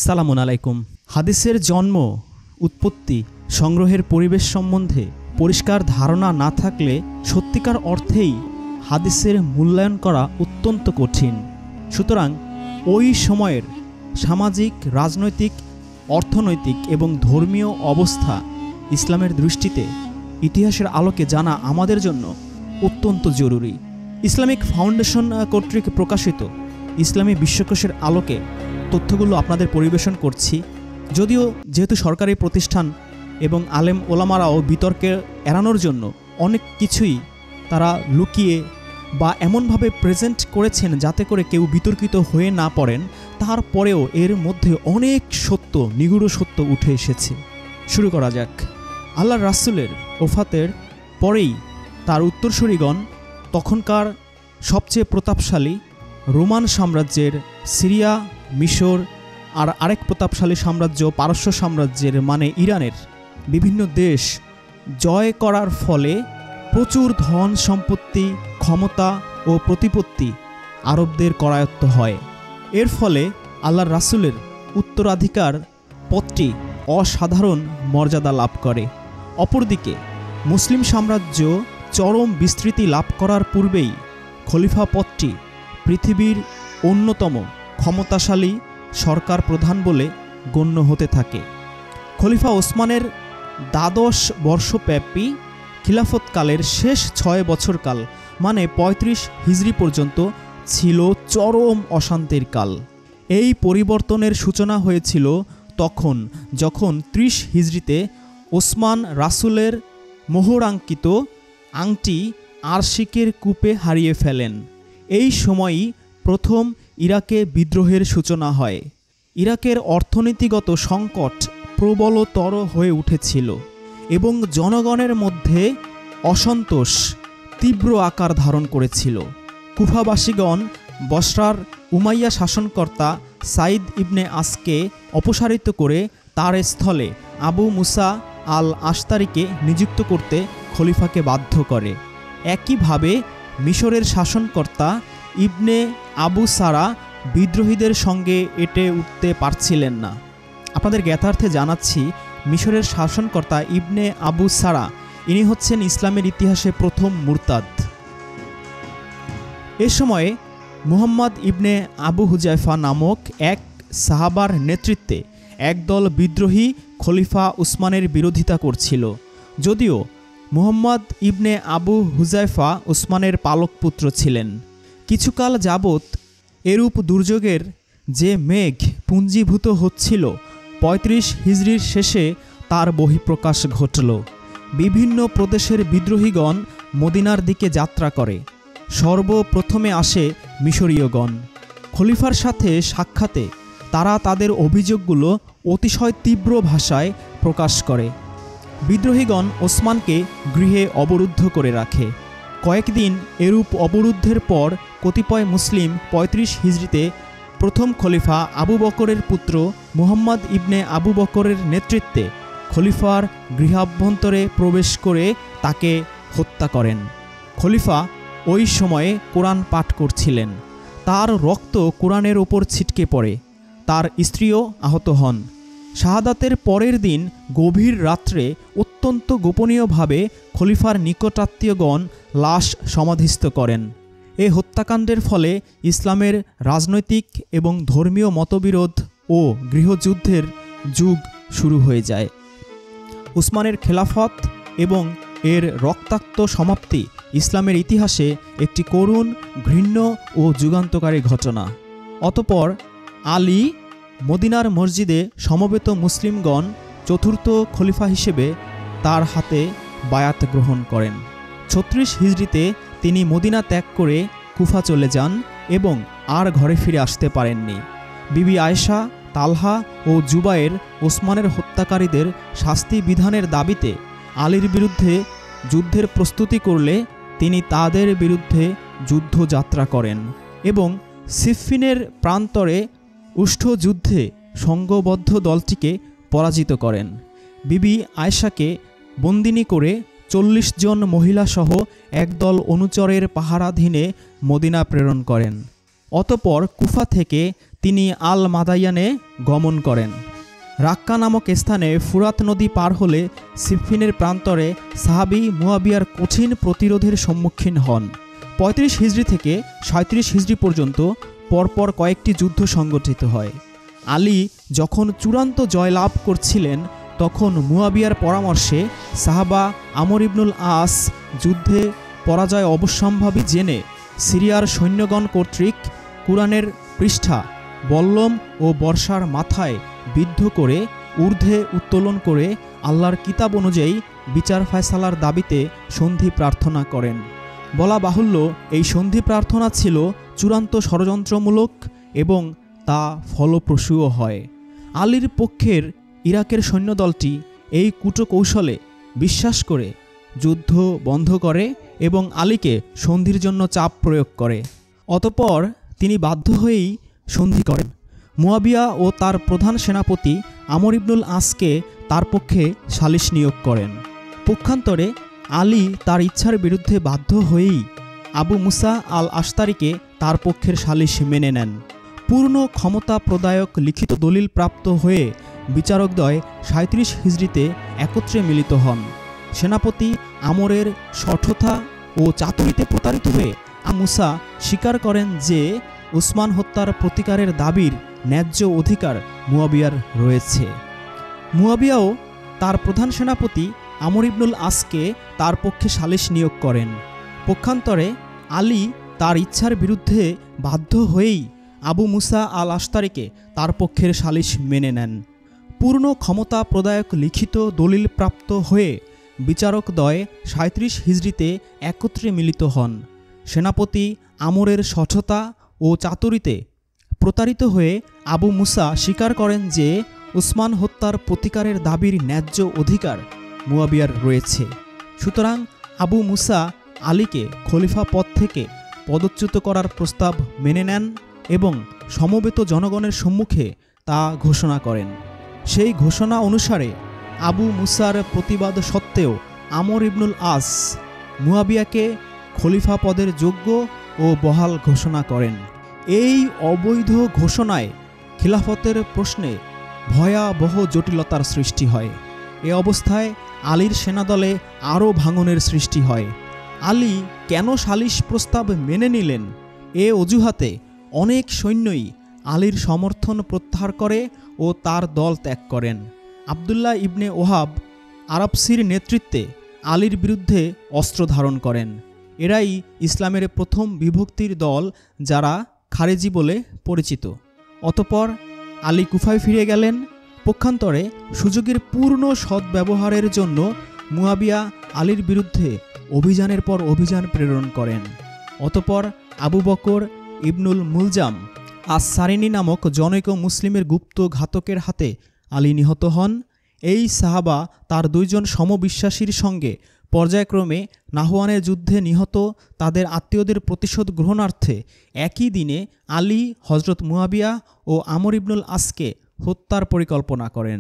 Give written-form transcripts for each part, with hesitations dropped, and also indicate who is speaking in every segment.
Speaker 1: সালামুন আলাইকুম। হাদিসের জন্ম, উৎপত্তি, সংগ্রহের পরিবেশ সম্বন্ধে পরিষ্কার ধারণা না থাকলে সত্যিকার অর্থেই হাদিসের মূল্যায়ন করা অত্যন্ত কঠিন। সুতরাং ওই সময়ের সামাজিক, রাজনৈতিক, অর্থনৈতিক এবং ধর্মীয় অবস্থা ইসলামের দৃষ্টিতে ইতিহাসের আলোকে জানা আমাদের জন্য অত্যন্ত জরুরি। ইসলামিক ফাউন্ডেশন কর্তৃক প্রকাশিত ইসলামী বিশ্বকোষের আলোকে তথ্যগুলো আপনাদের পরিবেশন করছি। যদিও যেহেতু সরকারি প্রতিষ্ঠান এবং আলেম ওলামারাও বিতর্কে এড়ানোর জন্য অনেক কিছুই তারা লুকিয়ে বা এমনভাবে প্রেজেন্ট করেছেন যাতে করে কেউ বিতর্কিত হয়ে না পড়েন, তারপরেও এর মধ্যে অনেক সত্য, নিগূঢ় সত্য উঠে এসেছে। শুরু করা যাক। আল্লাহর রাসূলের ওফাতের পরেই তার উত্তরসূরিগণ তখনকার সবচেয়ে প্রতাপশালী রোমান সাম্রাজ্যের সিরিয়া, মিশর আর আরেক প্রতাপশালী সাম্রাজ্য পারস্য সাম্রাজ্যের মানে ইরানের বিভিন্ন দেশ জয় করার ফলে প্রচুর ধন সম্পত্তি, ক্ষমতা ও প্রতিপত্তি আরবদের করায়ত্ত হয়। এর ফলে আল্লাহর রাসূলের উত্তরাধিকার পদটি অসাধারণ মর্যাদা লাভ করে। অপরদিকে মুসলিম সাম্রাজ্য চরম বিস্তৃতি লাভ করার পূর্বেই খলিফা পদটি পৃথিবীর অন্যতম ক্ষমতাশালী সরকার প্রধান বলে গণ্য হতে থাকে। খলিফা ওসমানের দ্বাদশ বর্ষব্যাপী খিলাফতকালের শেষ 6 বছরকাল মানে 35 হিজরি পর্যন্ত ছিল চরম অশান্তির কাল। এই পরিবর্তনের সূচনা হয়েছিল তখন যখন 30 হিজরিতে ওসমান রাসূলের মোহরাঙ্কিত আংটি আরশিকের কূপে হারিয়ে ফেলেন। এই সময়ই প্রথম ইরাকে বিদ্রোহের সূচনা হয়। ইরাকের অর্থনীতিগত সংকট প্রবলতর হয়ে উঠেছিল এবং জনগণের মধ্যে অসন্তোষ তীব্র আকার ধারণ করেছিল। কুফাবাসীগণ বসরার উমাইয়া শাসনকর্তা সাইদ ইবনে আসকে অপসারিত করে তার স্থলে আবু মুসা আল আশতারিকে নিযুক্ত করতে খলিফাকে বাধ্য করে। একইভাবে মিশরের শাসনকর্তা ইবনে আবু সারা বিদ্রোহীদের সঙ্গে এঁটে উঠতে পারছিলেন না। আপনাদের জ্ঞাতার্থে জানাচ্ছি, মিশরের শাসনকর্তা ইবনে আবু সারা ইনি হচ্ছেন ইসলামের ইতিহাসে প্রথম মুরতাদ। এ সময়ে মুহাম্মদ ইবনে আবু হুজাইফা নামক এক সাহাবার নেতৃত্বে একদল বিদ্রোহী খলিফা উসমানের বিরোধিতা করছিল। যদিও মুহাম্মদ ইবনে আবু হুজাইফা উসমানের পালক পুত্র ছিলেন। কিছুকাল যাবৎ এরূপ দুর্যোগের যে মেঘ পুঞ্জীভূত হচ্ছিল, 35 হিজরির শেষে তার বহিঃপ্রকাশ ঘটল। বিভিন্ন প্রদেশের বিদ্রোহীগণ মদিনার দিকে যাত্রা করে। সর্বপ্রথমে আসে মিশরীয়গণ। খলিফার সাথে সাক্ষাতে তারা তাদের অভিযোগগুলো অতিশয় তীব্র ভাষায় প্রকাশ করে। বিদ্রোহীগণ ওসমানকে গৃহে অবরুদ্ধ করে রাখে। কয়েকদিন এরূপ অবরুদ্ধের পর কতিপয় মুসলিম 35 হিজরিতে প্রথম খলিফা আবু বকরের পুত্র মুহাম্মদ ইবনে আবু বকরের নেতৃত্বে খলিফার গৃহাভ্যন্তরে প্রবেশ করে তাকে হত্যা করেন। খলিফা ওই সময়ে কোরআন পাঠ করছিলেন। তার রক্ত কোরআনের ওপর ছিটকে পড়ে। তার স্ত্রীও আহত হন। শাহাদাতের পরের দিন গভীর রাত্রে অত্যন্ত গোপনীয়ভাবে খলিফার নিকটাত্মীয়গণ লাশ সমাধিস্থ করেন। এ হত্যাকাণ্ডের ফলে ইসলামের রাজনৈতিক এবং ধর্মীয় মতবিরোধ ও গৃহযুদ্ধের যুগ শুরু হয়ে যায়। উসমানের খেলাফত এবং এর রক্তাক্ত সমাপ্তি ইসলামের ইতিহাসে একটি করুণ, ঘৃণ্য ও যুগান্তকারী ঘটনা। অতঃপর আলী মদিনার মসজিদে সমবেত মুসলিমগণ চতুর্থ খলিফা হিসেবে তার হাতে বায়াত গ্রহণ করেন। 36 হিজরিতে তিনি মদিনা ত্যাগ করে কুফা চলে যান এবং আর ঘরে ফিরে আসতে পারেননি। বিবি আয়েশা, তালহা ও জুবায়ের ওসমানের হত্যাকারীদের শাস্তি বিধানের দাবিতে আলীর বিরুদ্ধে যুদ্ধের প্রস্তুতি করলে তিনি তাদের বিরুদ্ধে যুদ্ধযাত্রা করেন এবং সিফফিনের প্রান্তরে উষ্ঠ যুদ্ধে সংঘবদ্ধ দলটিকে পরাজিত করেন। বিবি আয়েশাকে বন্দিনী করে 40 জন মহিলাসহ একদল অনুচরের পাহারাধীনে মদিনা প্রেরণ করেন। অতঃপর কুফা থেকে তিনি আল মাদাইয়ানে গমন করেন। রাক্কা নামক স্থানে ফুরাত নদী পার হলে সিফিনের প্রান্তরে সাহাবী মুয়াবিয়ার কঠিন প্রতিরোধের সম্মুখীন হন। ৩৫ হিজরি থেকে ৩৭ হিজরি পর্যন্ত পরপর কয়েকটি যুদ্ধ সংগঠিত হয়। আলী যখন চূড়ান্ত জয়লাভ করছিলেন তখন মুয়াবিয়ার পরামর্শে সাহাবা আমর ইবনুল আস যুদ্ধে পরাজয় অবশ্যম্ভাবী জেনে সিরিয়ার সৈন্যগণ কর্তৃক কুরআনের পৃষ্ঠা বল্লম ও বর্ষার মাথায় বিদ্ধ করে ঊর্ধ্বে উত্তোলন করে আল্লাহর কিতাব অনুযায়ী বিচার ফয়সালার দাবিতে সন্ধি প্রার্থনা করেন। বলা বাহুল্য, এই সন্ধি প্রার্থনা ছিল চূড়ান্ত ষড়যন্ত্রমূলক এবং তা ফলপ্রসূও হয়। আলীর পক্ষের ইরাকের সৈন্যদলটি এই কূটকৌশলে বিশ্বাস করে যুদ্ধ বন্ধ করে এবং আলীকে সন্ধির জন্য চাপ প্রয়োগ করে। অতঃপর তিনি বাধ্য হয়েই সন্ধি করেন। মুয়াবিয়া ও তার প্রধান সেনাপতি আমর ইবনুল আসকে তার পক্ষে সালিস নিয়োগ করেন। পক্ষান্তরে আলী তার ইচ্ছার বিরুদ্ধে বাধ্য হয়েই আবু মুসা আল আশতারিকে তার পক্ষের সালিস মেনে নেন। পূর্ণ ক্ষমতা প্রদায়ক লিখিত দলিল প্রাপ্ত হয়ে বিচারকদ্বয় ৩৭ হিজরিতে একত্রে মিলিত হন। সেনাপতি আমরের শঠতা ও চাতুরিতে প্রতারিত হয়ে মুসা স্বীকার করেন যে উসমান হত্যার প্রতিকারের দাবির ন্যায্য অধিকার মুয়াবিয়ার রয়েছে। মুয়াবিয়াও তার প্রধান সেনাপতি আমর ইবনুল আসকে তার পক্ষে সালিস নিয়োগ করেন। পক্ষান্তরে আলী তার ইচ্ছার বিরুদ্ধে বাধ্য হয়েই আবু মুসা আল আশতারিকে তার পক্ষের সালিস মেনে নেন। পূর্ণ ক্ষমতা প্রদায়ক লিখিত দলিল প্রাপ্ত হয়ে বিচারকদ্বয় ৩৭ হিজরিতে একত্রে মিলিত হন। সেনাপতি আমরের শঠতা ও চাতুরিতে প্রতারিত হয়ে আবু মুসা স্বীকার করেন যে উসমান হত্যার প্রতিকারের দাবির ন্যায্য অধিকার মুয়াবিয়ার রয়েছে। সুতরাং আবু মুসা আলীকে খলিফা পদ থেকে পদচ্যুত করার প্রস্তাব মেনে নেন এবং সমবেত জনগণের সম্মুখে তা ঘোষণা করেন। সেই ঘোষণা অনুসারে আবু মুসার প্রতিবাদ সত্ত্বেও আমর ইবনুল আস মুয়াবিয়াকে খলিফা পদের যোগ্য ও বহাল ঘোষণা করেন। এই অবৈধ ঘোষণায় খিলাফতের প্রশ্নে ভয়াবহ জটিলতার সৃষ্টি হয়। এ অবস্থায় আলীর সেনাদলে আরও ভাঙনের সৃষ্টি হয়। আলী কেন সালিস প্রস্তাব মেনে নিলেন? এ অজুহাতে অনেক সৈন্যই আলীর সমর্থন প্রত্যাহার করে ও তার দল ত্যাগ করেন। আবদুল্লাহ ইবনে ওহাব আরাবসির নেতৃত্বে আলীর বিরুদ্ধে অস্ত্র ধারণ করেন। এরাই ইসলামের প্রথম বিভক্তির দল, যারা খারেজি বলে পরিচিত। অতঃপর আলী কুফায় ফিরে গেলেন। পক্ষান্তরে সুযোগের পূর্ণ সদ্ব্যবহারের জন্য মুয়াবিয়া আলীর বিরুদ্ধে অভিযানের পর অভিযান প্রেরণ করেন। অতঃপর আবু বকর ইবনুল মুলজাম আস সারিনি নামক জনৈক মুসলিমের গুপ্ত ঘাতকের হাতে আলী নিহত হন। এই সাহাবা তার দুইজন সমবিশ্বাসীর সঙ্গে পর্যায়ক্রমে নাহওয়ানের যুদ্ধে নিহত তাদের আত্মীয়দের প্রতিশোধ গ্রহণার্থে একই দিনে আলী হজরত মুয়াবিয়া ও আমর ইবনুল আসকে হত্যার পরিকল্পনা করেন।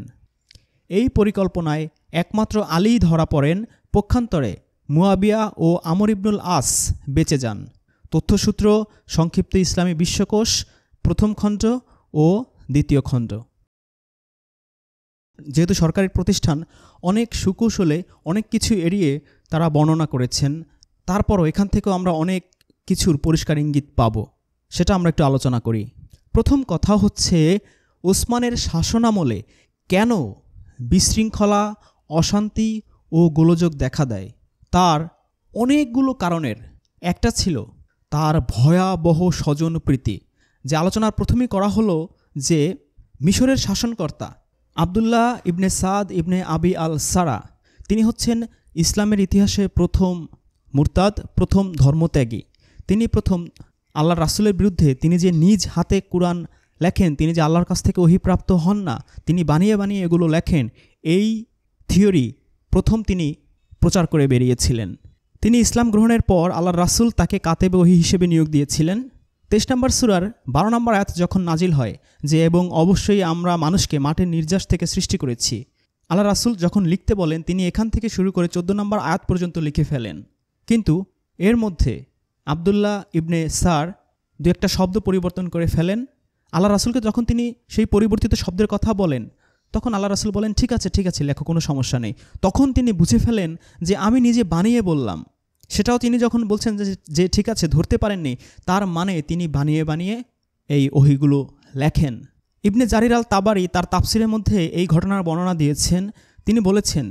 Speaker 1: এই পরিকল্পনায় একমাত্র আলীই ধরা পড়েন। পক্ষান্তরে মুয়াবিয়া ও আমর ইবনুল আস বেঁচে যান। তথ্যসূত্র সংক্ষিপ্ত ইসলামী বিশ্বকোষ, প্রথম খণ্ড ও দ্বিতীয় খণ্ড। যেহেতু সরকারি প্রতিষ্ঠান, অনেক সুকৌশলে অনেক কিছু এড়িয়ে তারা বর্ণনা করেছেন, তারপরও এখান থেকেও আমরা অনেক কিছুর পরিষ্কার ইঙ্গিত পাব। সেটা আমরা একটু আলোচনা করি। প্রথম কথা হচ্ছে, ওসমানের শাসনামলে কেন বিশৃঙ্খলা, অশান্তি ও গোলযোগ দেখা দেয়? তার অনেকগুলো কারণের একটা ছিল তার ভয়াবহ স্বজনপ্রীতি। যে আলোচনার প্রথমেই করা হলো যে মিশরের শাসনকর্তা আবদুল্লাহ ইবনে সাদ ইবনে আবি আল সারা, তিনি হচ্ছেন ইসলামের ইতিহাসে প্রথম মুরতাদ, প্রথম ধর্মত্যাগী। তিনি প্রথম আল্লাহর রাসূলের বিরুদ্ধে তিনি যে নিজ হাতে কুরআন লেখেন, তিনি যে আল্লাহর কাছ থেকে ওহীপ্রাপ্ত হন না, তিনি বানিয়ে বানিয়ে এগুলো লেখেন, এই থিওরি প্রথম তিনি প্রচার করে বেরিয়েছিলেন। তিনি ইসলাম গ্রহণের পর আল্লাহর রাসূল তাকে কাতেবে ওহী হিসেবে নিয়োগ দিয়েছিলেন। 23 নম্বর সূরার 12 নম্বর আয়াত যখন নাজিল হয় যে এবং অবশ্যই আমরা মানুষকে মাটির নির্যাস থেকে সৃষ্টি করেছি, আল্লাহ রাসূল যখন লিখতে বলেন তিনি এখান থেকে শুরু করে 14 নম্বর আয়াত পর্যন্ত লিখে ফেলেন। কিন্তু এর মধ্যে আবদুল্লাহ ইবনে সার দু একটা শব্দ পরিবর্তন করে ফেলেন। আল্লাহ রাসূলকে যখন তিনি সেই পরিবর্তিত শব্দের কথা বলেন, তখন আল্লাহ রাসূল বলেন, ঠিক আছে লেখো, কোনো সমস্যা নেই। তখন তিনি বুঝে ফেলেন যে আমি নিজে বানিয়ে বললাম। সেটাও তিনি যখন বলছেন যে ঠিক আছে, ধরতে পারেননি, তার মানে তিনি বানিয়ে এই ওহীগুলো লেখেন। ইবনে জারির আল তাবারি তার তাফসিরের মধ্যে এই ঘটনার বর্ণনা দিয়েছেন। তিনি বলেছেন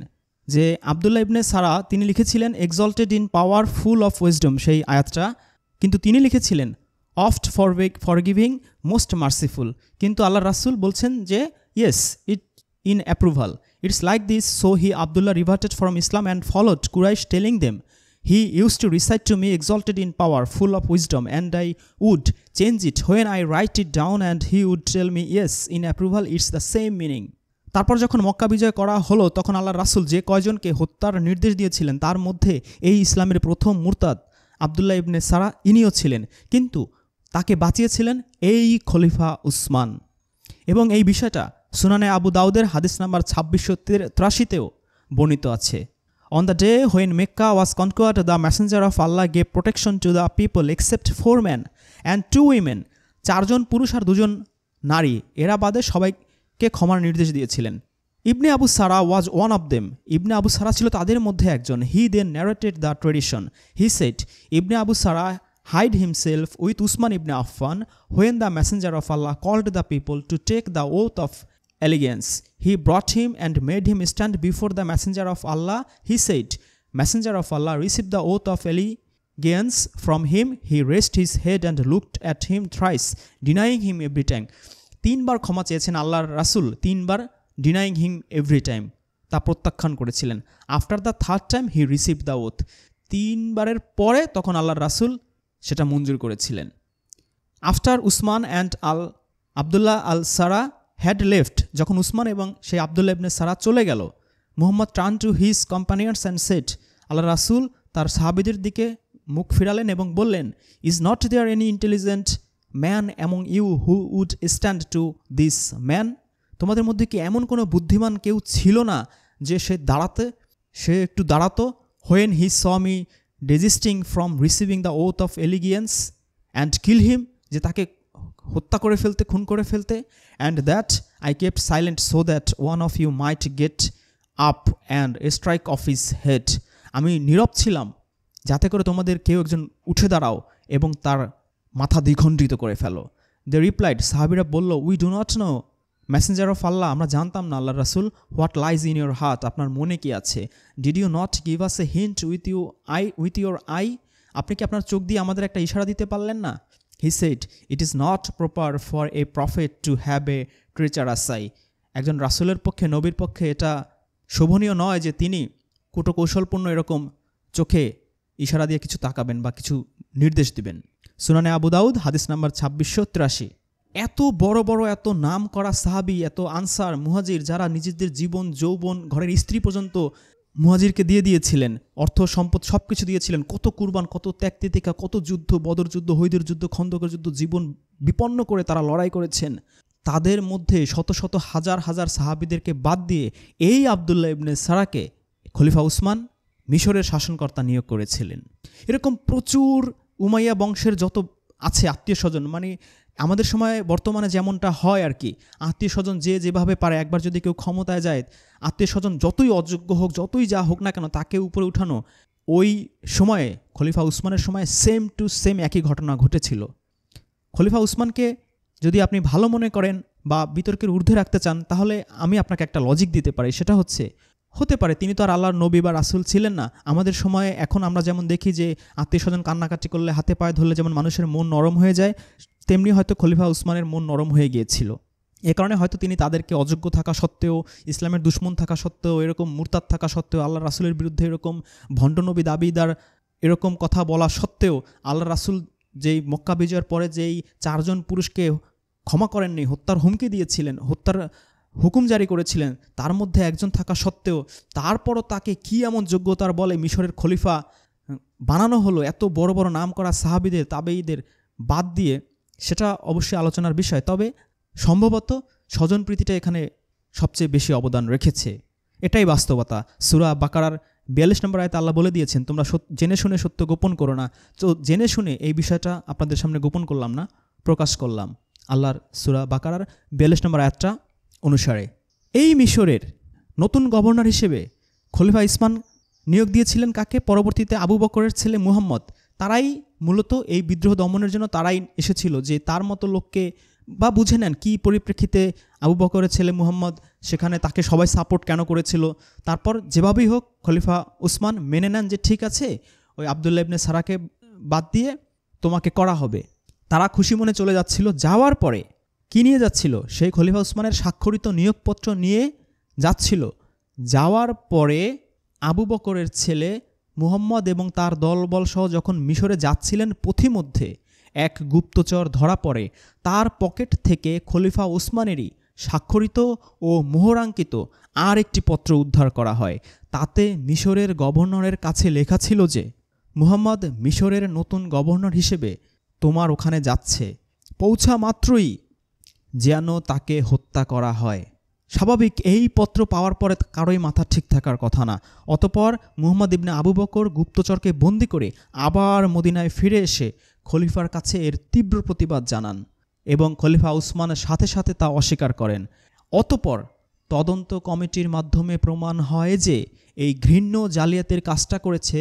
Speaker 1: যে আবদুল্লাহ ইবনে সারা তিনি লিখেছিলেন exalted in power full of wisdom, সেই আয়াতটা, কিন্তু তিনি লিখেছিলেন অফট ফরগিভিং মোস্ট মার্সিফুল। কিন্তু আল্লাহ রাসূল বলছেন যে yes it in approval, it's like this, so he Abdullah reverted from Islam and followed Quraish telling them he used to recite to me exalted in power full of wisdom, and I would change it when I write it down, and he would tell me yes in approval, it's the same meaning. তারপর যখন মক্কা বিজয় করা হলো, তখন আল্লাহ রাসূল যে কয়জনকে হত্যার নির্দেশ দিয়েছিলেন তার মধ্যে এই ইসলামের প্রথম মুরতাদ আবদুল্লাহ ইবনে সারা ইনিও ছিলেন, কিন্তু তাকে বাঁচিয়েছিলেন এই খলিফা উসমান। এবং এই বিষয়টা সুনানে আবু দাউদের হাদিস নাম্বার 2683-তেও বর্ণিত আছে। On the day when Mecca was conquered, the messenger of Allah gave protection to the people except 4 men and 2 women. 4 জন পুরুষ আর 2 জন নারী, এরা বাদে সবাইকে ক্ষমার নির্দেশ দিয়েছিলেন। ইবনে আবু সারা was one of them. ইবনে আবু সারা ছিল তাদের মধ্যে একজন। He then narrated the tradition. He said, Ibn Abu Sarah hid himself with Usman ibn Affan when the messenger of Allah called the people to take the oath of allegiance. He brought him and made him stand before the messenger of Allah. He said, Messenger of Allah, receive the oath of allegiance from him. He raised his head and looked at him thrice, denying him every time. 3 বার ক্ষমা চেয়েছেন আল্লাহর রাসূল, 3 বার denying him every time, তা প্রত্যাখ্যান করেছিলেন। After the 3rd time he received the oath. 3 বারের পরে তখন আল্লাহর রাসূল সেটা মঞ্জুর করেছিলেন। After Usman and Abdullah al-Sara had left, যখন উসমান এবং সেই আবদুল্লাহ ইবনে সারা চলে গেল, Muhammad turn to his companions and said, আল্লাহ রাসূল তার সাহাবীদের দিকে মুখ ফিরালেন এবং বললেন, is not there any intelligent man among you who would stand to this man? তোমাদের মধ্যে কি এমন কোনো বুদ্ধিমান কেউ ছিল না যে সে একটু দাঁড়াতো? When he saw me desisting from receiving the oath of allegiance and kill him, যে তাকে হত্যা করে ফেলতে, খুন করে ফেলতে। And that I kept silent so that one of you might get up and strike off his head. আমি নীরব ছিলাম যাতে করে তোমাদের কেউ একজন উঠে দাঁড়াও এবং তার মাথা দ্বিখণ্ডিত করে ফেলো। দে রিপ্লাইড, সাহাবীরা বলল, we do not know messenger of Allah, আমরা জানতাম না আল্লাহ রাসূল, what lies in your heart, আপনার মনে কি আছে? Did you not give us a hint with your eye, আপনি কি আপনার চোখ দিয়ে আমাদের একটা ইশারা দিতে পারলেন না? He said, it is not proper for a prophet to have a treacherous eye. একজন রাসূলের পক্ষে, নবীর পক্ষে এটা শোভনীয় নয় যে তিনি কূটকৌশলপূর্ণ এরকম চোখে ইশারা দিয়ে কিছু তাকাবেন বা কিছু নির্দেশ দিবেন। সুনানে আবু দাউদ হাদিস নাম্বার 2683। এত বড় বড়, এত নাম করা সাহাবী, এত আনসার, মুহাজির, যারা নিজেদের জীবন, যৌবন, ঘরের স্ত্রী পর্যন্ত মুহাজিরকে দিয়ে দিয়েছিলেন, অর্থ সম্পদ সব কিছু দিয়েছিলেন, কত কুরবান, কত ত্যাগ তিতিক্ষা, কত যুদ্ধ, বদর যুদ্ধ, হৈদের যুদ্ধ, খন্দকের যুদ্ধ, জীবন বিপন্ন করে তারা লড়াই করেছেন। তাদের মধ্যে শত শত হাজার হাজার সাহাবীদেরকে বাদ দিয়ে এই আবদুল্লাহ ইবনে সারাকে খলিফা উসমান মিশরের শাসনকর্তা নিয়োগ করেছিলেন। এরকম প্রচুর উমাইয়া বংশের যত আছে আত্মীয় স্বজন, মানে আমাদের সময় বর্তমানে যেমনটা হয় আর কি, আত্মীয় স্বজন যে যেভাবে পারে, একবার যদি কেউ ক্ষমতায় যায়, আত্মীয় স্বজন যতই অযোগ্য হোক, যতই যা হোক না কেন, তাকে উপরে উঠানো। ওই সময়ে খলিফা উসমানের সময় সেম টু সেম একই ঘটনা ঘটেছিল। খলিফা উসমানকে যদি আপনি ভালো মনে করেন বা বিতর্কের ঊর্ধ্বে রাখতে চান, তাহলে আমি আপনাকে একটা লজিক দিতে পারি। সেটা হতে পারে তিনি তো আর আল্লাহর নবী বা রাসূল ছিলেন না। আমাদের সময়ে এখন আমরা যেমন দেখি যে আত্মীয় স্বজন কান্নাকাটি করলে, হাতে পায়ে ধরলে যেমন মানুষের মন নরম হয়ে যায়, তেমনি হয়তো খলিফা উসমানের মন নরম হয়ে গিয়েছিল। এ কারণে হয়তো তিনি তাদেরকে অযোগ্য থাকা সত্ত্বেও, ইসলামের দুশমন থাকা সত্ত্বেও, এরকম মুরতাদ থাকা সত্ত্বেও, আল্লাহ রাসূলের বিরুদ্ধে এরকম ভণ্ডনবী দাবিদার এরকম কথা বলা সত্ত্বেও, আল্লাহ রাসূল যেই মক্কা বিজয়ের পরে যেই 4 জন পুরুষকে ক্ষমা করেননি, হত্যার হুমকি দিয়েছিলেন, হত্যার হুকুম জারি করেছিলেন, তার মধ্যে একজন থাকা সত্ত্বেও তারপরও তাকে কি এমন যোগ্যতার বলে মিশরের খলিফা বানানো হলো? এত বড় বড় নাম করা সাহাবীদের, তাবেঈদের বাদ দিয়ে, সেটা অবশ্যই আলোচনার বিষয়। তবে সম্ভবত স্বজনপ্রীতিটা এখানে সবচেয়ে বেশি অবদান রেখেছে, এটাই বাস্তবতা। সূরা বাকারার 42 নম্বর আয়াতে আল্লাহ বলে দিয়েছেন, তোমরা জেনে শুনে সত্য গোপন করো না। তো জেনে শুনে এই বিষয়টা আপনাদের সামনে গোপন করলাম না, প্রকাশ করলাম। আল্লাহর সূরা বাকারার 42 নম্বর আয়াতটা অনুসারে। এই মিশরের নতুন গভর্নর হিসেবে খলিফা উসমান নিয়োগ দিয়েছিলেন কাকে? পরবর্তীতে আবু বকরের ছেলে মুহাম্মদ। তারাই মূলত এই বিদ্রোহ দমনের জন্য তারাই এসেছিল, যে তার মতো লোককে, বা বুঝে নেন কী পরিপ্রেক্ষিতে আবু বকরের ছেলে মুহাম্মদ সেখানে তাকে সবাই সাপোর্ট কেন করেছিল। তারপর যেভাবেই হোক খলিফা উসমান মেনে নেন যে ঠিক আছে, ওই আবদুল্লাহ ইবনে সারাকে বাদ দিয়ে তোমাকে করা হবে। তারা খুশি মনে চলে যাচ্ছিল। যাওয়ার পরে কী নিয়ে যাচ্ছিল? সেই খলিফা উসমানের স্বাক্ষরিত নিয়োগপত্র নিয়ে যাচ্ছিল। যাওয়ার পরে আবু বকরের ছেলে মুহাম্মদ এবং তার দলবল সহ যখন মিশরে যাচ্ছিলেন, পথিমধ্যে এক গুপ্তচর ধরা পড়ে। তার পকেট থেকে খলিফা উসমানেরই স্বাক্ষরিত ও মোহরাঙ্কিত আর একটি পত্র উদ্ধার করা হয়। তাতে মিশরের গভর্নরের কাছে লেখা ছিল যে মুহাম্মদ মিশরের নতুন গভর্নর হিসেবে তোমার ওখানে যাচ্ছে, পৌঁছা মাত্রই যেন তাকে হত্যা করা হয়। স্বাভাবিক, এই পত্র পাওয়ার পরে কারোই মাথা ঠিক থাকার কথা না। অতপর মুহাম্মদ ইবনে আবু বকর গুপ্তচরকে বন্দি করে আবার মদিনায় ফিরে এসে খলিফার কাছে এর তীব্র প্রতিবাদ জানান এবং খলিফা উসমানের সাথে সাথে তা অস্বীকার করেন। অতপর তদন্ত কমিটির মাধ্যমে প্রমাণ হয় যে এই ঘৃণ্য জালিয়াতির কাজটা করেছে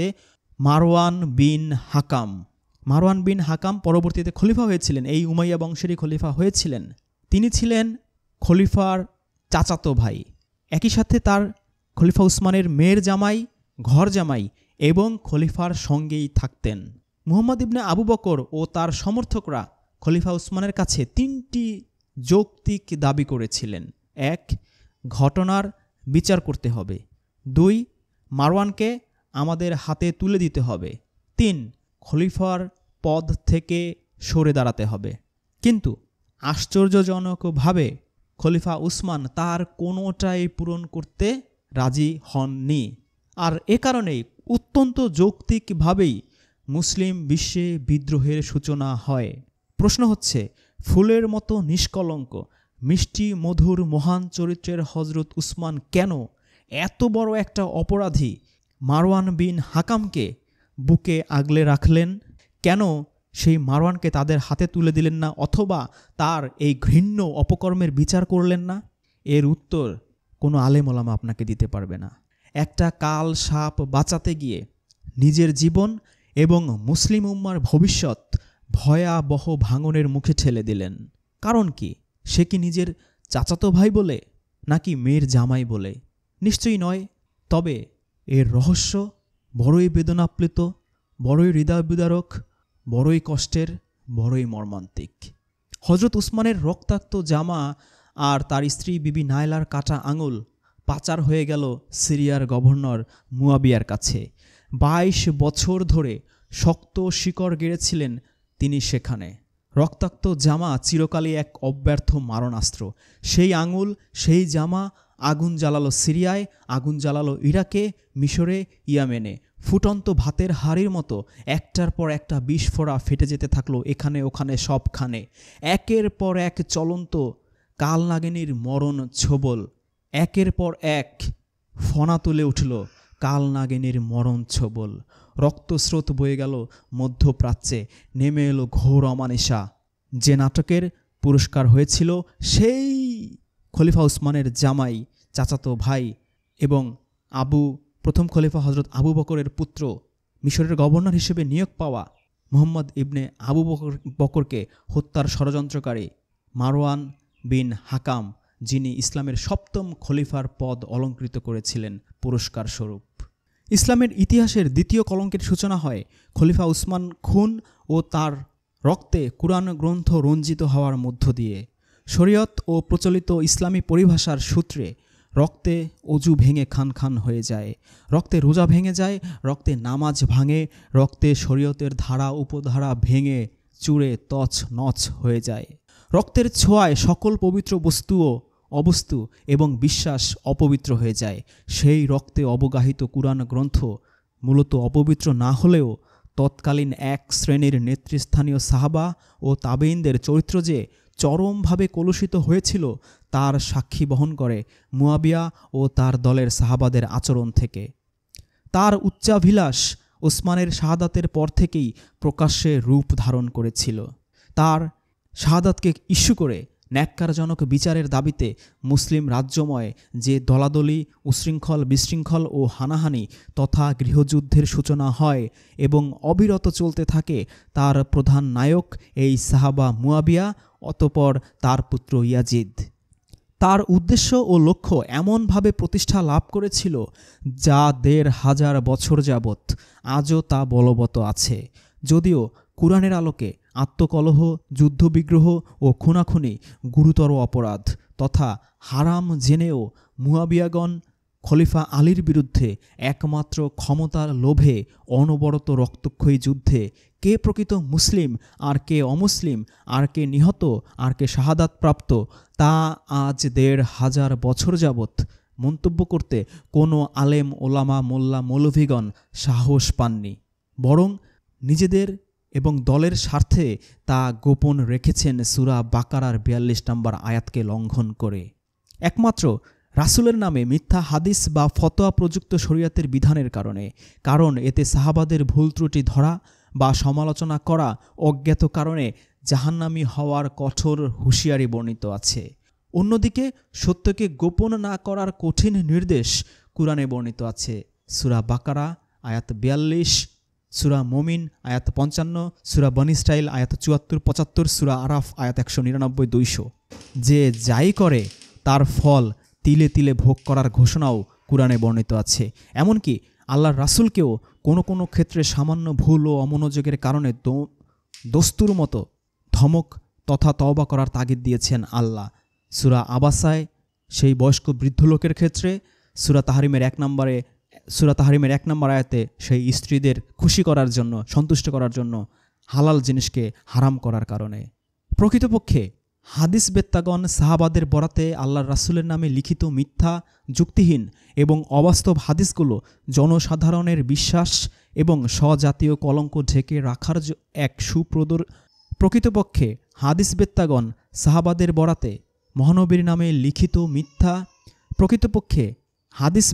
Speaker 1: মারওয়ান বিন হাকাম। মারওয়ান বিন হাকাম পরবর্তীতে খলিফা হয়েছিলেন, এই উমাইয়া বংশেরই খলিফা হয়েছিলেন। তিনি ছিলেন খলিফার চাচাতো ভাই, একই সাথে তার খলিফা উসমানের মেয়ের জামাই, ঘর জামাই এবং খলিফার সঙ্গেই থাকতেন। মুহাম্মদ ইবনে আবু বকর ও তার সমর্থকরা খলিফা উসমানের কাছে 3টি যৌক্তিক দাবি করেছিলেন। 1. ঘটনার বিচার করতে হবে। 2. মারওয়ানকে আমাদের হাতে তুলে দিতে হবে। 3. খলিফার পদ থেকে সরে দাঁড়াতে হবে। কিন্তু আশ্চর্যজনকভাবে খলিফা উসমান তার কোনোটাই পূরণ করতে রাজি হননি। আর এ কারণেই অত্যন্ত যৌক্তিকভাবেই মুসলিম বিশ্বে বিদ্রোহের সূচনা হয়। প্রশ্ন হচ্ছে, ফুলের মতো নিষ্কলঙ্ক, মিষ্টি মধুর মহান চরিত্রের হজরত উসমান কেন এত বড় একটা অপরাধী মারওয়ান বিন হাকামকে বুকে আগলে রাখলেন? কেন সেই মারওয়ানকে তাদের হাতে তুলে দিলেন না, অথবা তার এই ঘৃণ্য অপকর্মের বিচার করলেন না? এর উত্তর কোনো আলেম ওলামা আপনাকে দিতে পারবে না। একটা কাল সাপ বাঁচাতে গিয়ে নিজের জীবন এবং মুসলিম উম্মার ভবিষ্যৎ ভয়াবহ ভাঙনের মুখে ঠেলে দিলেন। কারণ কি? সে কি নিজের চাচাতো ভাই বলে, নাকি মেয়ের জামাই বলে? নিশ্চয়ই নয়। তবে এর রহস্য বড়ই বেদনাপ্লিত, বড়ই হৃদয় বিদারক, বড়ই কষ্টের, বড়ই মর্মান্তিক। হজরত উসমানের রক্তাক্ত জামা আর তার স্ত্রী বিবি নায়লার কাটা আঙুল পাচার হয়ে গেল সিরিয়ার গভর্নর মুয়াবিয়ার কাছে। 22 বছর ধরে শক্ত শিকড় গেড়েছিলেন তিনি সেখানে। রক্তাক্ত জামা চিরকালই এক অব্যর্থ মারণাস্ত্র। সেই আঙুল, সেই জামা আগুন জ্বালালো সিরিয়ায়, আগুন জ্বালালো ইরাকে, মিশরে, ইয়েমেনে। ফুটন্ত ভাতের হাড়ির মতো একটার পর একটা বিস্ফোরা ফেটে যেতে থাকলো এখানে ওখানে সবখানে। একের পর এক চলন্ত কালনাগিনীর মরণ ছোবল, একের পর এক ফনা তুলে উঠল কালনাগিনীর মরণ ছোবল। রক্তস্রোত বয়ে গেল মধ্যপ্রাচ্যে, নেমে এলো ঘোর অমানিসা। যে নাটকের পুরস্কার হয়েছিল সেই খলিফা উসমানের জামাই, চাচাতো ভাই এবং প্রথম খলিফা হজরত আবু বকরের পুত্র, মিশরের গভর্নর হিসেবে নিয়োগ পাওয়া মুহাম্মদ ইবনে আবু বকরকে হত্যার ষড়যন্ত্রকারী মারওয়ান বিন হাকাম, যিনি ইসলামের 7ম খলিফার পদ অলঙ্কৃত করেছিলেন পুরস্কার স্বরূপ। ইসলামের ইতিহাসের দ্বিতীয় কলঙ্কের সূচনা হয় খলিফা উসমান খুন ও তার রক্তে কুরআন গ্রন্থ রঞ্জিত হওয়ার মধ্য দিয়ে। শরীয়ত ও প্রচলিত ইসলামী পরিভাষার সূত্রে রক্তে অজু ভেঙে খান খান হয়ে যায়, রক্তে রোজা ভেঙে যায়, রক্তে নামাজ ভাঙে, রক্তে শরীয়তের ধারা উপধারা ভেঙে চূড়ে তছ নছ হয়ে যায়। রক্তের ছোঁয়ায় সকল পবিত্র বস্তুও অবস্তু এবং বিশ্বাস অপবিত্র হয়ে যায়। সেই রক্তে অবগাহিত কুরআন গ্রন্থ মূলত অপবিত্র না হলেও তৎকালীন এক শ্রেণীর নেতৃস্থানীয় সাহাবা ও তাবেঈনদের চরিত্র যে চরমভাবে কলুষিত হয়েছিল তার সাক্ষী বহন করে মুয়াবিয়া ও তার দলের সাহাবাদের আচরণ থেকে। তার উচ্চাভিলাষ উসমানের শাহাদাতের পর থেকেই প্রকাশ্যে রূপ ধারণ করেছিল। তার শাহাদাতকে ইস্যু করে ন্যাক্কারজনক বিচারের দাবিতে মুসলিম রাজ্যময় যে দলাদলি, উশৃঙ্খল, বিশৃঙ্খল ও হানাহানি তথা গৃহযুদ্ধের সূচনা হয় এবং অবিরত চলতে থাকে, তার প্রধান নায়ক এই সাহাবা মুয়াবিয়া, অতঃপর তার পুত্র ইয়াজিদ। তার উদ্দেশ্য ও লক্ষ্য এমনভাবে প্রতিষ্ঠা লাভ করেছিল যা ১৫০০ বছর যাবৎ আজও তা বলবৎ আছে। যদিও কুরআনের আলোকে আত্মকলহ, যুদ্ধবিগ্রহ ও খুনাখুনি গুরুতর অপরাধ তথা হারাম জেনেও মুয়াবিয়াগণ খলিফা আলীর বিরুদ্ধে একমাত্র ক্ষমতার লোভে অনবরত রক্তক্ষয়ী যুদ্ধে কে প্রকৃত মুসলিম আর কে অমুসলিম, আর কে নিহত আর কে শাহাদাতপ্রাপ্ত, তা আজ ১৫০০ বছর যাবৎ মন্তব্য করতে কোনো আলেম, ওলামা, মোল্লা, মৌলভীগণ সাহস পাননি। বরং নিজেদের এবং দলের স্বার্থে তা গোপন রেখেছেন সূরা বাকারার ৪২ নম্বর আয়াতকে লঙ্ঘন করে। একমাত্র রাসূলের নামে মিথ্যা হাদিস বা ফতোয়া প্রযুক্ত শরীয়তের বিধানের কারণে, কারণ এতে সাহাবাদের ভুল ত্রুটি ধরা বা সমালোচনা করা অজ্ঞাত কারণে জাহান্নামী হওয়ার কঠোর হুঁশিয়ারি বর্ণিত আছে। অন্যদিকে সত্যকে গোপন না করার কঠিন নির্দেশ কুরআনে বর্ণিত আছে। সূরা বাকারা আয়াত ৪২, সূরা মুমিন আয়াত ৫৫, সূরা বনী ইসরাইল আয়াত ৭৪-৭৫, সূরা আরাফ আয়াত ১৯৯-২০০। যে যাই করে তার ফল তিলে তিলে ভোগ করার ঘোষণাও কুরআনে বর্ণিত আছে। এমনকি আল্লাহর রাসূলকেও কোনো কোনো ক্ষেত্রে সামান্য ভুল ও অমনোযোগের কারণে দস্তুর মতো ধমক তথা তওবা করার তাগিদ দিয়েছেন আল্লাহ। সূরা আবাসায় সেই বয়স্ক বৃদ্ধ লোকের ক্ষেত্রে, সূরা তাহরিমের ১ নম্বর আয়াতে সেই স্ত্রীদের খুশি করার জন্য, সন্তুষ্ট করার জন্য হালাল জিনিসকে হারাম করার কারণে। প্রকৃতপক্ষে হাদিস বেত্তাগণ সাহাবাদের বরাতে আল্লাহর রাসূলের নামে লিখিত মিথ্যা, যুক্তিহীন এবং অবাস্তব হাদিসগুলো জনসাধারণের বিশ্বাস এবং স্বজাতীয় কলঙ্ক ঢেকে রাখার এক প্রকৃতপক্ষে হাদিস বেত্তাগণ সাহাবাদের বরাতে মহানবীর নামে লিখিত মিথ্যা প্রকৃতপক্ষে হাদিস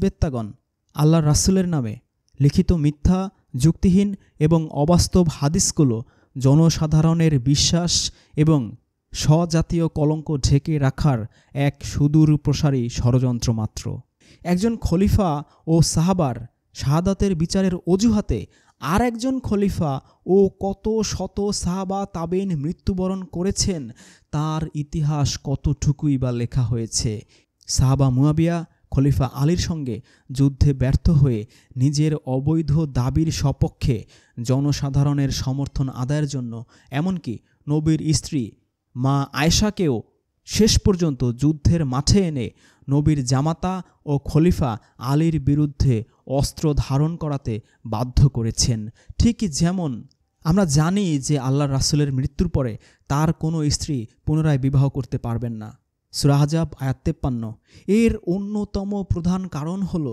Speaker 1: বেত্তাগণ আল্লাহর রাসূলের নামে লিখিত মিথ্যা, যুক্তিহীন এবং অবাস্তব হাদিসগুলো জনসাধারণের বিশ্বাস এবং স্বজাতীয় কলঙ্ক ঢেকে রাখার এক সুদূর প্রসারী ষড়যন্ত্র মাত্র। একজন খলিফা ও সাহাবার শাহাদাতের বিচারের অজুহাতে আর একজন খলিফা ও কত শত সাহাবা তাবেইন মৃত্যুবরণ করেছেন, তার ইতিহাস কতটুকুই বা লেখা হয়েছে। সাহাবা মুয়াবিয়া খলিফা আলীর সঙ্গে যুদ্ধে ব্যর্থ হয়ে নিজের অবৈধ দাবির সপক্ষে জনসাধারণের সমর্থন আদায়ের জন্য এমনকি নবীর স্ত্রী মা আয়েশাকেও শেষ পর্যন্ত যুদ্ধের মাঠে এনে নবীর জামাতা ও খলিফা আলীর বিরুদ্ধে অস্ত্র ধারণ করাতে বাধ্য করেছেন। ঠিক যেমন আমরা জানি যে আল্লাহর রাসূলের মৃত্যুর পরে তার কোনো স্ত্রী পুনরায় বিবাহ করতে পারবেন না। সূরা আহজাব আয়াত ৫৩। এর অন্যতম প্রধান কারণ হল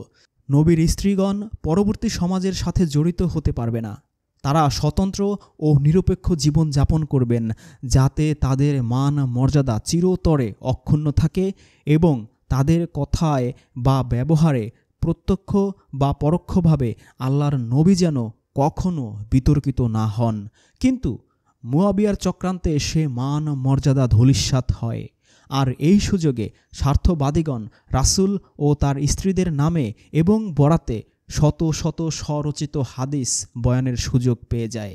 Speaker 1: নবীর স্ত্রীগণ পরবর্তী সমাজের সাথে জড়িত হতে পারবে না। তারা স্বতন্ত্র ও নিরপেক্ষ জীবন যাপন করবেন, যাতে তাদের মান মর্যাদা চিরতরে অক্ষুণ্ণ থাকে এবং তাদের কথায় বা ব্যবহারে প্রত্যক্ষ বা পরোক্ষভাবে আল্লাহর নবী যেন কখনো বিতর্কিত না হন। কিন্তু মুয়াবিয়ার চক্রান্তে সে মান মর্যাদা ধূলিসাৎ হয়। আর এই সুযোগে স্বার্থবাদীগণ রাসূল ও তার স্ত্রীদের নামে এবং বরাতে শত শত স্বরচিত হাদিস বয়ানের সুযোগ পেয়ে যায়,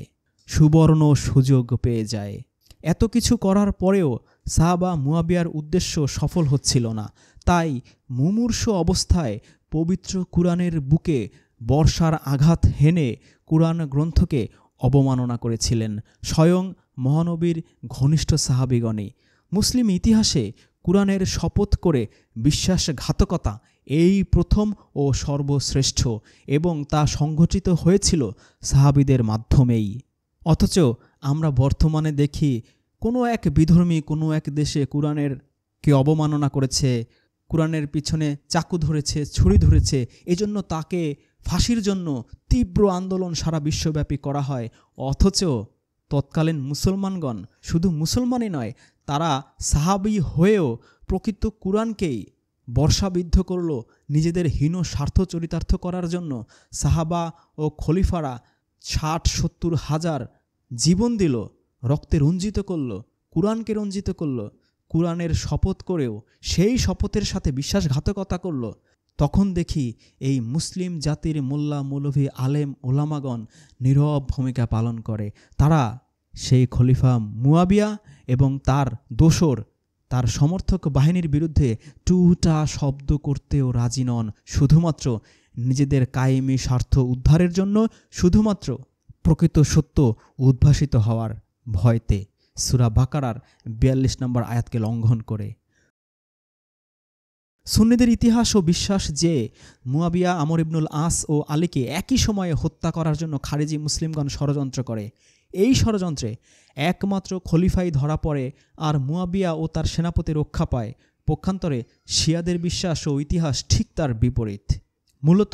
Speaker 1: সুবর্ণ সুযোগ পেয়ে যায়। এত কিছু করার পরেও সাহাবা মুয়াবিয়ার উদ্দেশ্য সফল হচ্ছিল না। তাই মুমূর্ষ অবস্থায় পবিত্র কুরআনের বুকে বর্ষার আঘাত হেনে কুরআন গ্রন্থকে অবমাননা করেছিলেন স্বয়ং মহানবীর ঘনিষ্ঠ সাহাবীগণই। মুসলিম ইতিহাসে কুরআনের শপথ করে বিশ্বাসঘাতকতা এই প্রথম ও সর্বশ্রেষ্ঠ, এবং তা সংঘটিত হয়েছিল সাহাবীদের মাধ্যমেই। অথচ আমরা বর্তমানে দেখি কোনো এক বিধর্মী কোনো এক দেশে কুরআনেরকে অবমাননা করেছে, কুরআনের পিছনে চাকু ধরেছে, ছুরি ধরেছে, এজন্য তাকে ফাঁসির জন্য তীব্র আন্দোলন সারা বিশ্বব্যাপী করা হয়। অথচ তৎকালীন মুসলমানগণ শুধু মুসলমানই নয়, তারা সাহাবী হয়েও প্রকৃত কুরআনকেই বর্ষাবিদ্ধ করল নিজেদের হীন স্বার্থ চরিতার্থ করার জন্য। সাহাবা ও খলিফারা 60-70 হাজার জীবন দিল, রক্তে রঞ্জিত করল, কুরআনকে রঞ্জিত করল, কুরআনের শপথ করেও সেই শপথের সাথে বিশ্বাসঘাতকতা করল, তখন দেখি এই মুসলিম জাতির মোল্লা মৌলভী আলেম ওলামাগণ নীরব ভূমিকা পালন করে। তারা সেই খলিফা মুয়াবিয়া এবং তার দোসর, তার সমর্থক বাহিনীর বিরুদ্ধে টুটা শব্দ করতেও রাজি নন, শুধুমাত্র নিজেদের কায়েমি স্বার্থ উদ্ধারের জন্য, শুধুমাত্র প্রকৃত সত্য উদ্ভাসিত হওয়ার ভয়তে। সূরা বাকারার 42 নম্বর আয়াতকে লঙ্ঘন করে। সুন্নিদের ইতিহাস ও বিশ্বাস যে মুয়াবিয়া, আমর ইবনুল আস ও আলীকে একই সময়ে হত্যা করার জন্য খারেজি মুসলিমগণ ষড়যন্ত্র করে। এই ষড়যন্ত্রে একমাত্র খলিফাই ধরা পড়ে আর মুয়াবিয়া ও তার সেনাপতি রক্ষা পায়। পক্ষান্তরে শিয়াদের বিশ্বাস ও ইতিহাস ঠিক তার বিপরীত। মূলত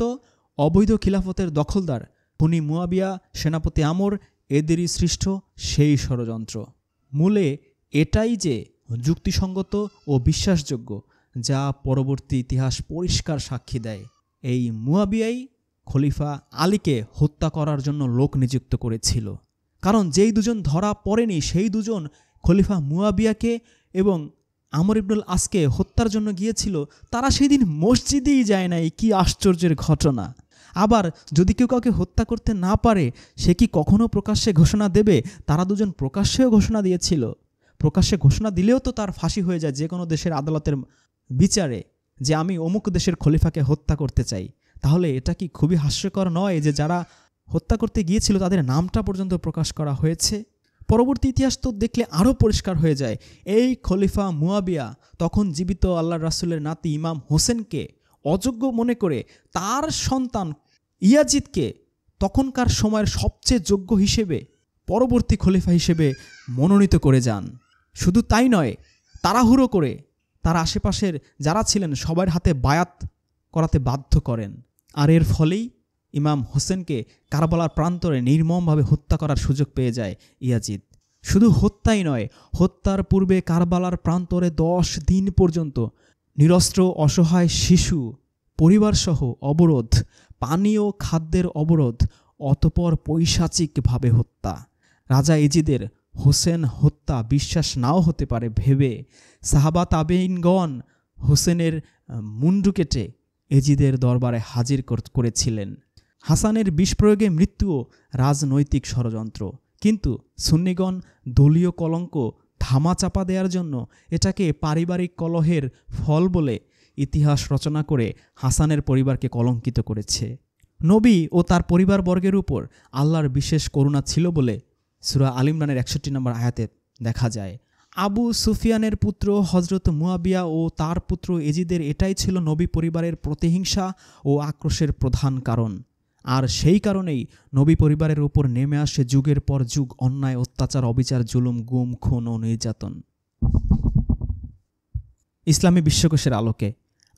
Speaker 1: অবৈধ খিলাফতের দখলদার খুনি মুয়াবিয়া, সেনাপতি আমর, এদেরই সৃষ্ট সেই ষড়যন্ত্র। মূলে এটাই যে যুক্তিসঙ্গত ও বিশ্বাসযোগ্য, যা পরবর্তী ইতিহাস পরিষ্কার সাক্ষী দেয়। এই মুয়াবিয়াই খলিফা আলীকে হত্যা করার জন্য লোক নিযুক্ত করেছিল। কারণ যেই দুজন ধরা পড়েনি সেই দুজন খলিফা মুয়াবিয়াকে এবং আমর ইবনুল আসকে হত্যার জন্য গিয়েছিল, তারা সেই দিন মসজিদেই যায় নাই। কি আশ্চর্যের ঘটনা! আবার যদি কেউ কাউকে হত্যা করতে না পারে, সে কি কখনো প্রকাশ্যে ঘোষণা দেবে? তারা দুজন প্রকাশ্যেও ঘোষণা দিয়েছিল। প্রকাশ্যে ঘোষণা দিলেও তো তার ফাঁসি হয়ে যায় যে কোনো দেশের আদালতের বিচারে, যে আমি অমুক দেশের খলিফাকে হত্যা করতে চাই। তাহলে এটা কি খুবই হাস্যকর নয় যে যারা হত্যা করতে গিয়েছিল তাদের নামটা পর্যন্ত প্রকাশ করা হয়েছে? পরবর্তী ইতিহাস তো দেখলে আরও পরিষ্কার হয়ে যায়। এই খলিফা মুয়াবিয়া তখন জীবিত আল্লাহর রাসূলের নাতি ইমাম হোসেনকে অযোগ্য মনে করে তার সন্তান ইয়াজিদকে তখনকার সময়ের সবচেয়ে যোগ্য হিসেবে পরবর্তী খলিফা হিসেবে মনোনীত করে যান। শুধু তাই নয়, তাড়াহুড়ো করে তার আশেপাশের যারা ছিলেন সবার হাতে বায়াত করাতে বাধ্য করেন। আর এর ফলেই ইমাম হোসেনকে কারবালার প্রান্তরে নির্মমভাবে হত্যা করার সুযোগ পেয়ে যায় ইয়াজিদ। শুধু হত্যাই নয়, হত্যার পূর্বে কারবালার প্রান্তরে 10 দিন পর্যন্ত নিরস্ত্র অসহায় শিশু পরিবারসহ অবরোধ, পানি ও খাদ্যের অবরোধ, অতপর পৈশাচিকভাবে হত্যা। রাজা এজিদের হোসেন হত্যা বিশ্বাস নাও হতে পারে ভেবে সাহাবা তাবেঈনগণ হোসেনের মুন্ডু কেটে এজিদের দরবারে হাজির করেছিলেন। হাসানের বিষ প্রয়োগে মৃত্যুও রাজনৈতিক ষড়যন্ত্র, কিন্তু সুন্নিগণ দলীয় কলঙ্ক ধামাচাপা দেওয়ার জন্য এটাকে পারিবারিক কলহের ফল বলে ইতিহাস রচনা করে হাসানের পরিবারকে কলঙ্কিত করেছে। নবী ও তার পরিবারবর্গের উপর আল্লাহর বিশেষ করুণা ছিল বলে সূরা আল ইমরানের 61 নম্বর আয়াতে দেখা যায়। আবু সুফিয়ানের পুত্র হজরত মুয়াবিয়া ও তার পুত্র এজিদের এটাই ছিল নবী পরিবারের প্রতিহিংসা ও আক্রোশের প্রধান কারণ। আর সেই কারণেই নবী পরিবারের উপর নেমে আসে যুগের পর যুগ অন্যায়, অত্যাচার, অবিচার, জুলুম, গুম, খুন ও নির্যাতন। ইসলামী বিশ্বকোষের আলোকে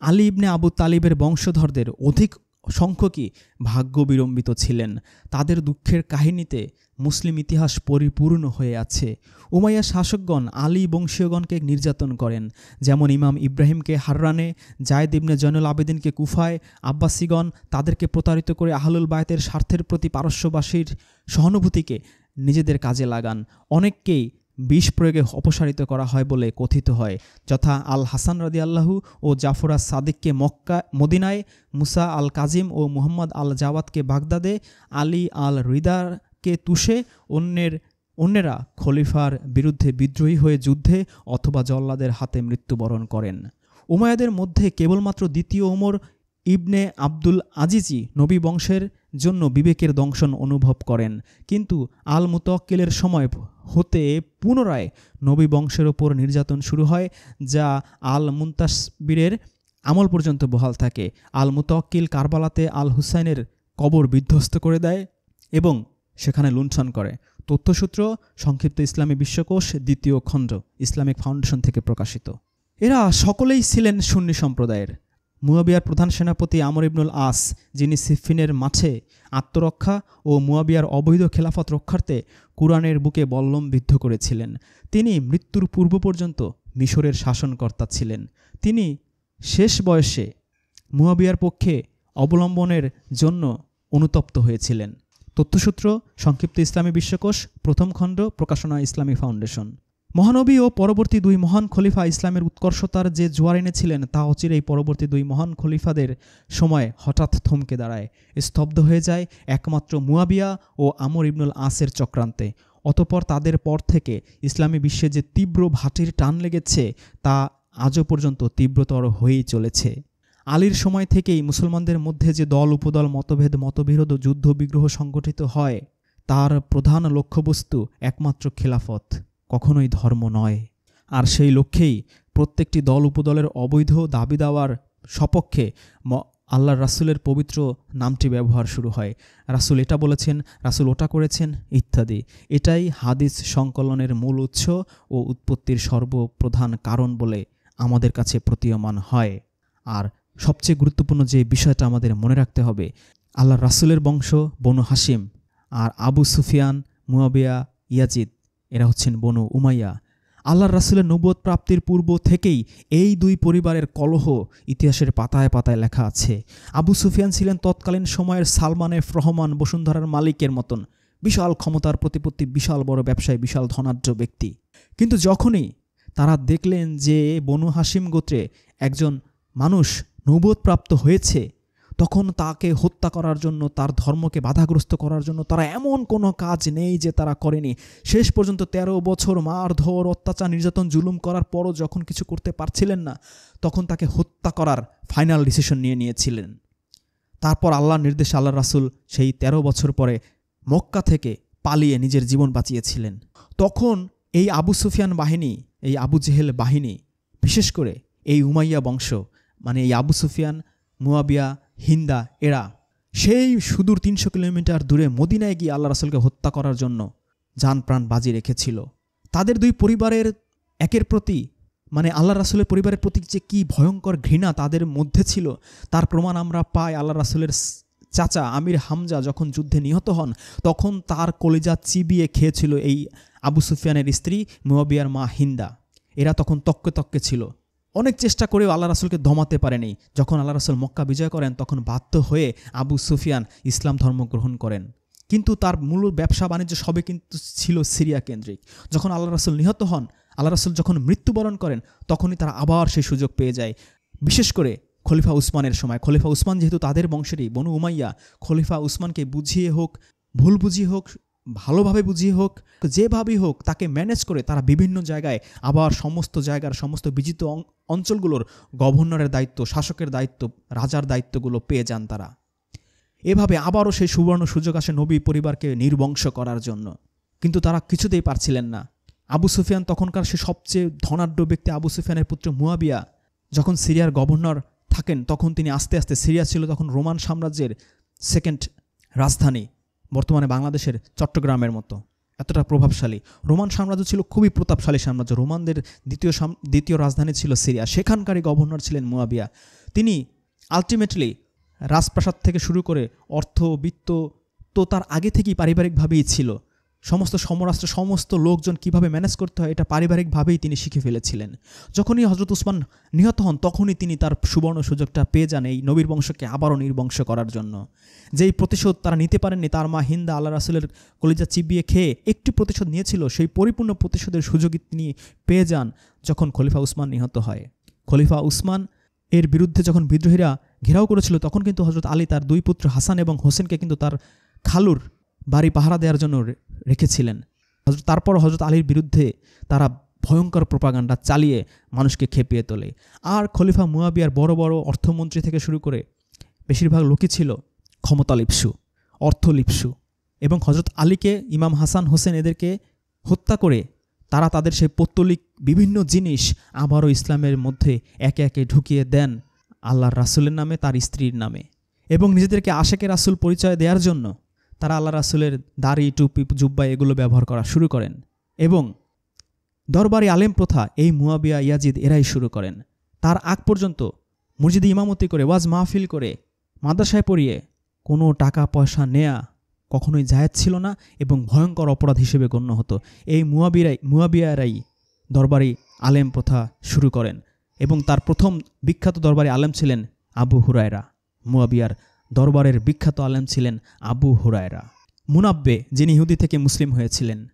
Speaker 1: আলী ইবনে আবু তালিবের বংশধরদের অধিক সংখ্যকই ভাগ্য বিড়ম্বিত ছিলেন। তাদের দুঃখের কাহিনীতে মুসলিম ইতিহাস পরিপূর্ণ হয়ে আছে। উমাইয়া শাসকগণ আলী বংশীয়গণকে নির্যাতন করেন, যেমন ইমাম ইব্রাহিমকে হাররানে, জায়েদ ইবনে জয়নুল আবেদিনকে কুফায়, আব্বাসীগণ তাদেরকে প্রতারিত করে আহলুল বায়তের স্বার্থের প্রতি পারস্যবাসীর সহানুভূতিকে নিজেদের কাজে লাগান। অনেককেই বিষ প্রয়োগে অপসারিত করা হয় বলে কথিত হয়, যথা আল হাসান রাদিয়াল্লাহু ও জাফর আস সাদিককে মদিনায়, মুসা আল কাজিম ও মুহাম্মদ আল জাওয়াদকে বাগদাদে, আলী আল রিদাকে তুষে, অন্যেরা খলিফার বিরুদ্ধে বিদ্রোহী হয়ে যুদ্ধে অথবা জল্লাদের হাতে মৃত্যুবরণ করেন। উমাইয়াদের মধ্যে কেবলমাত্র দ্বিতীয় ওমর ইবনে আব্দুল আজিজি নবী বংশের জন্য বিবেকের দংশন অনুভব করেন, কিন্তু আল মুতাওয়াক্কিলের সময় হতে পুনরায় নবী বংশের ওপর নির্যাতন শুরু হয়, যা আল মুনতাসবিরের আমল পর্যন্ত বহাল থাকে। আল মুতাওয়াক্কিল কারবালাতে আল হুসাইনের কবর বিধ্বস্ত করে দেয় এবং সেখানে লুণ্ঠন করে। তথ্যসূত্র সংক্ষিপ্ত ইসলামী বিশ্বকোষ, 2য় খণ্ড, ইসলামিক ফাউন্ডেশন থেকে প্রকাশিত। এরা সকলেই ছিলেন সুন্নি সম্প্রদায়ের। মুয়াবিয়ার প্রধান সেনাপতি আমর ইবনুল আস, যিনি সিফিনের মাঠে আত্মরক্ষা ও মুয়াবিয়ার অবৈধ খেলাফত রক্ষার্থে কুরআনের বুকে বল্লম বিদ্ধ করেছিলেন, তিনি মৃত্যুর পূর্ব পর্যন্ত মিশরের শাসনকর্তা ছিলেন। তিনি শেষ বয়সে মুয়াবিয়ার পক্ষে অবলম্বনের জন্য অনুতপ্ত হয়েছিলেন। তথ্যসূত্র সংক্ষিপ্ত ইসলামী বিশ্বকোষ, প্রথম খণ্ড, প্রকাশনা ইসলামী ফাউন্ডেশন। মহানবী ও পরবর্তী দুই মহান খলিফা ইসলামের উৎকর্ষতার যে জোয়ার এনেছিলেন তা অচিরেই পরবর্তী দুই মহান খলিফাদের সময় হঠাৎ থমকে দাঁড়ায়, স্তব্ধ হয়ে যায় একমাত্র মুয়াবিয়া ও আমর ইবনুল আসের চক্রান্তে। অতঃপর তাদের পর থেকে ইসলামী বিশ্বে যে তীব্র ভাটির টান লেগেছে তা আজও পর্যন্ত তীব্রতর হয়েই চলেছে। আলীর সময় থেকেই মুসলমানদের মধ্যে যে দল উপদল মতবিরোধ ও যুদ্ধ বিগ্রহ সংগঠিত হয় তার প্রধান লক্ষ্যবস্তু একমাত্র খেলাফত, কখনোই ধর্ম নয়। আর সেই লক্ষ্যেই প্রত্যেকটি দল উপদলের অবৈধ দাবি দেওয়ার সপক্ষে আল্লাহর রাসূলের পবিত্র নামটি ব্যবহার শুরু হয়। রাসূল এটা বলেছেন, রাসূল ওটা করেছেন ইত্যাদি। এটাই হাদিস সংকলনের মূল উৎস ও উৎপত্তির সর্বপ্রধান কারণ বলে আমাদের কাছে প্রতীয়মান হয়। আর সবচেয়ে গুরুত্বপূর্ণ যে বিষয়টা আমাদের মনে রাখতে হবে, আল্লাহর রাসূলের বংশ বনু হাশিম, আর আবু সুফিয়ান, মুয়াবিয়া, ইয়াজিদ এরা হচ্ছেন বনু উমাইয়া। আল্লাহর রাসূলের নবুয়ত প্রাপ্তির পূর্ব থেকেই এই দুই পরিবারের কলহ ইতিহাসের পাতায় পাতায় লেখা আছে। আবু সুফিয়ান ছিলেন তৎকালীন সময়ের সালমানে রহমান, বসুন্ধরার মালিকের মতন বিশাল ক্ষমতার প্রতিপত্তি, বিশাল বড় ব্যবসায়ী, বিশাল ধনাঢ্য ব্যক্তি। কিন্তু যখনই তারা দেখলেন যে বনু হাশিম গোত্রে একজন মানুষ নবুয়ত প্রাপ্ত হয়েছে, তখন তাকে হত্যা করার জন্য, তার ধর্মকে বাধাগ্রস্ত করার জন্য তারা এমন কোনো কাজ নেই যে তারা করেনি। শেষ পর্যন্ত 13 বছর মারধর, অত্যাচার, নির্যাতন, জুলুম করার পরও যখন কিছু করতে পারছিলেন না, তখন তাকে হত্যা করার ফাইনাল ডিসিশন নিয়েছিলেন। তারপর আল্লাহর নির্দেশে আল্লাহর রাসূল সেই 13 বছর পরে মক্কা থেকে পালিয়ে নিজের জীবন বাঁচিয়েছিলেন। তখন এই আবু সুফিয়ান বাহিনী, এই আবু জেহেল বাহিনী, বিশেষ করে এই উমাইয়া বংশ, মানে এই আবু সুফিয়ান, মুয়াবিয়া, হিন্দা, এরা সেই সুদূর 300 কিলোমিটার দূরে মদিনায় গিয়ে আল্লাহ রাসূলকে হত্যা করার জন্য জান প্রাণ বাজি রেখেছিল। তাদের দুই পরিবারের একের প্রতি, মানে আল্লাহ রাসূলের পরিবারের প্রতি যে কি ভয়ঙ্কর ঘৃণা তাদের মধ্যে ছিল তার প্রমাণ আমরা পাই। আল্লাহ রাসূলের চাচা আমির হামজা যখন যুদ্ধে নিহত হন, তখন তার কলিজা চিবিয়ে খেয়েছিল এই আবু সুফিয়ানের স্ত্রী মুয়াবিয়ার মা হিন্দা। এরা তখন তক্কে তক্কে ছিল। অনেক চেষ্টা করেও আল্লাহ রাসূলকে দমাতে পারেনি। যখন আল্লাহ রাসূল মক্কা বিজয় করেন, তখন বাধ্য হয়ে আবু সুফিয়ান ইসলাম ধর্ম গ্রহণ করেন। কিন্তু তার মূল ব্যবসা বাণিজ্য সবে কিন্তু ছিল সিরিয়া কেন্দ্রিক। যখন আল্লাহ রাসূল নিহত হন, আল্লাহ রাসূল যখন মৃত্যুবরণ করেন, তখনই তারা আবার সেই সুযোগ পেয়ে যায়। বিশেষ করে খলিফা উসমানের সময়, খলিফা উসমান যেহেতু তাদের বংশেরই, বনু উমাইয়া, খলিফা উসমানকে বুঝিয়ে হোক, ভুল বুঝিয়ে হোক, ভালোভাবে বুঝিয়ে হোক, যেভাবেই হোক তাকে ম্যানেজ করে তারা বিভিন্ন জায়গায় আবার সমস্ত জায়গার সমস্ত বিজিত অঞ্চলগুলোর গভর্নরের দায়িত্ব, শাসকের দায়িত্ব, রাজার দায়িত্বগুলো পেয়ে যান তারা। এভাবে আবারও সেই সুবর্ণ সুযোগ আসে নবী পরিবারকে নির্বংশ করার জন্য, কিন্তু তারা কিছুতেই পারছিলেন না। আবু সুফিয়ান, তখনকার সে সবচেয়ে ধনাঢ্য ব্যক্তি আবু সুফিয়ানের পুত্র মুয়াবিয়া, যখন সিরিয়ার গভর্নর থাকেন, তখন তিনি আস্তে আস্তে, সিরিয়া ছিল তখন রোমান সাম্রাজ্যের সেকেন্ড রাজধানী, বর্তমানে বাংলাদেশের চট্টগ্রামের মতো এতটা প্রভাবশালী। রোমান সাম্রাজ্য ছিল খুবই প্রতাপশালী সাম্রাজ্য। রোমানদের দ্বিতীয় রাজধানী ছিল সিরিয়া। সেখানকারই গভর্নর ছিলেন মুয়াবিয়া। তিনি আলটিমেটলি রাজপ্রাসাদ থেকে শুরু করে অর্থ, বিত্ত তো তার আগে থেকেই পারিবারিকভাবেই ছিল। সমস্ত সমরাস্ত্র, সমস্ত লোকজন কিভাবে ম্যানেজ করতে হয় এটা পারিবারিকভাবেই তিনি শিখে ফেলেছিলেন। যখনই হযরত উসমান নিহত হন, তখনই তিনি তার সুবর্ণ সুযোগটা পেয়ে যান এই নবীর বংশকে আবারও নির্বংশ করার জন্য। যেই প্রতিশোধ তারা নিতে পারেননি, তার মা হিন্দা আল্লাহ রাসূলের কলিজা চিবিয়ে খেয়ে একটি প্রতিশোধ নিয়েছিল, সেই পরিপূর্ণ প্রতিশোধের সুযোগই তিনি পেয়ে যান যখন খলিফা উসমান নিহত হয়। খলিফা উসমান এর বিরুদ্ধে যখন বিদ্রোহীরা ঘেরাও করেছিল, তখন কিন্তু হযরত আলী তার দুই পুত্র হাসান এবং হোসেনকে কিন্তু তার খালুর বাড়ি পাহারা দেওয়ার জন্য রেখেছিলেন। তারপর হযরত আলীর বিরুদ্ধে তারা ভয়ঙ্কর প্রোপাগান্ডা চালিয়ে মানুষকে খেপিয়ে তোলে। আর খলিফা মুয়াবিয়ার বড় বড় অর্থমন্ত্রী থেকে শুরু করে বেশিরভাগ লোকই ছিল ক্ষমতালিপ্সু, অর্থলিপ্সু, এবং হযরত আলীকে, ইমাম হাসান, হোসেন এদেরকে হত্যা করে তারা তাদের সেই পৌত্তলিক বিভিন্ন জিনিস আবারও ইসলামের মধ্যে একে একে ঢুকিয়ে দেন আল্লাহর রাসূলের নামে, তার স্ত্রীর নামে, এবং নিজেদেরকে আশেকে রাসূল পরিচয় দেওয়ার জন্য তারা আল্লাহ রাসূলের দাড়ি, টুপি, জুব্বা এগুলো ব্যবহার করা শুরু করেন। এবং দরবারি আলেম প্রথা এই মুয়াবিয়া, ইয়াজিদ এরাই শুরু করেন। তার আগ পর্যন্ত মসজিদে ইমামতি করে, ওয়াজ মাহফিল করে, মাদ্রাসায় পড়িয়ে কোনো টাকা পয়সা নেয়া কখনোই জায়েজ ছিল না এবং ভয়ঙ্কর অপরাধ হিসেবে গণ্য হতো। এই মুয়াবিয়ারাই দরবারি আলেম প্রথা শুরু করেন এবং তার প্রথম বিখ্যাত দরবারি আলেম ছিলেন আবু হুরায়রা। মুয়াবিয়ার দরবারের বিখ্যাত আলেম ছিলেন আবু হুরায়রা। মুনাব্বে, যিনি ইহুদি থেকে মুসলিম হয়েছিলেন।